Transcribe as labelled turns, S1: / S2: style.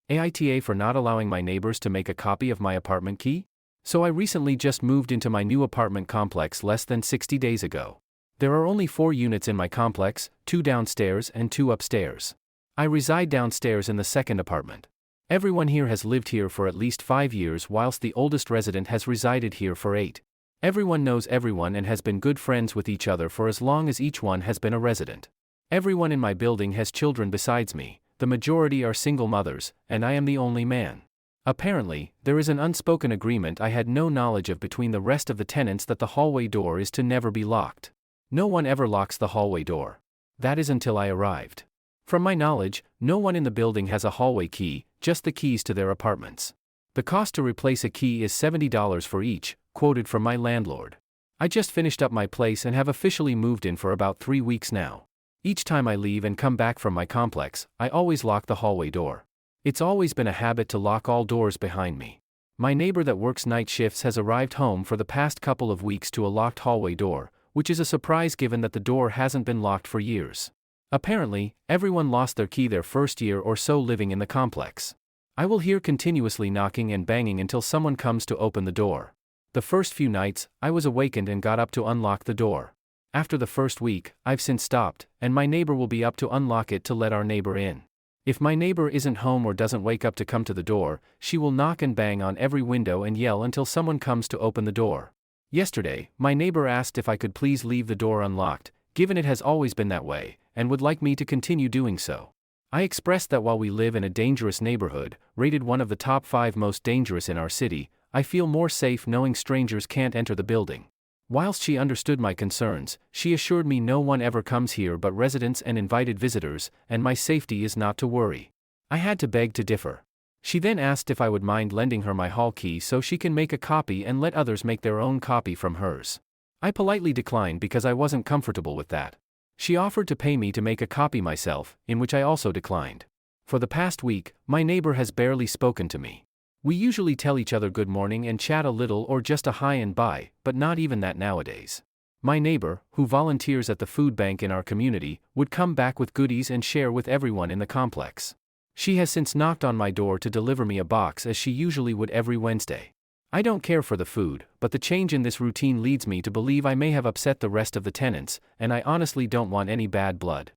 S1: AITA for not allowing my neighbors to make a copy of my apartment key? So I recently just moved into my new apartment complex less than 60 days ago. There are only 4 units in my complex, 2 downstairs and 2 upstairs. I reside downstairs in the second apartment. Everyone here has lived here for at least 5 years, whilst the oldest resident has resided here for 8. Everyone knows everyone and has been good friends with each other for as long as each one has been a resident. Everyone in my building has children besides me, the majority are single mothers, and I am the only man. Apparently, there is an unspoken agreement I had no knowledge of between the rest of the tenants that the hallway door is to never be locked. No one ever locks the hallway door. That is until I arrived. From my knowledge, no one in the building has a hallway key, just the keys to their apartments. The cost to replace a key is $70 for each, quoted from my landlord. I just finished up my place and have officially moved in for about 3 weeks now. Each time I leave and come back from my complex, I always lock the hallway door. It's always been a habit to lock all doors behind me. My neighbor that works night shifts has arrived home for the past couple of weeks to a locked hallway door, which is a surprise given that the door hasn't been locked for years. Apparently, everyone lost their key their first year or so living in the complex. I will hear continuously knocking and banging until someone comes to open the door. The first few nights, I was awakened and got up to unlock the door. After the first week, I've since stopped, and my neighbor will be up to unlock it to let our neighbor in. If my neighbor isn't home or doesn't wake up to come to the door, she will knock and bang on every window and yell until someone comes to open the door. Yesterday, my neighbor asked if I could please leave the door unlocked, given it has always been that way, and would like me to continue doing so. I expressed that while we live in a dangerous neighborhood, rated one of the top 5 most dangerous in our city, I feel more safe knowing strangers can't enter the building. Whilst she understood my concerns, she assured me no one ever comes here but residents and invited visitors, and my safety is not to worry. I had to beg to differ. She then asked if I would mind lending her my hall key so she can make a copy and let others make their own copy from hers. I politely declined because I wasn't comfortable with that. She offered to pay me to make a copy myself, in which I also declined. For the past week, my neighbor has barely spoken to me. We usually tell each other good morning and chat a little or just a hi and bye, but not even that nowadays. My neighbor, who volunteers at the food bank in our community, would come back with goodies and share with everyone in the complex. She has since knocked on my door to deliver me a box as she usually would every Wednesday. I don't care for the food, but the change in this routine leads me to believe I may have upset the rest of the tenants, and I honestly don't want any bad blood.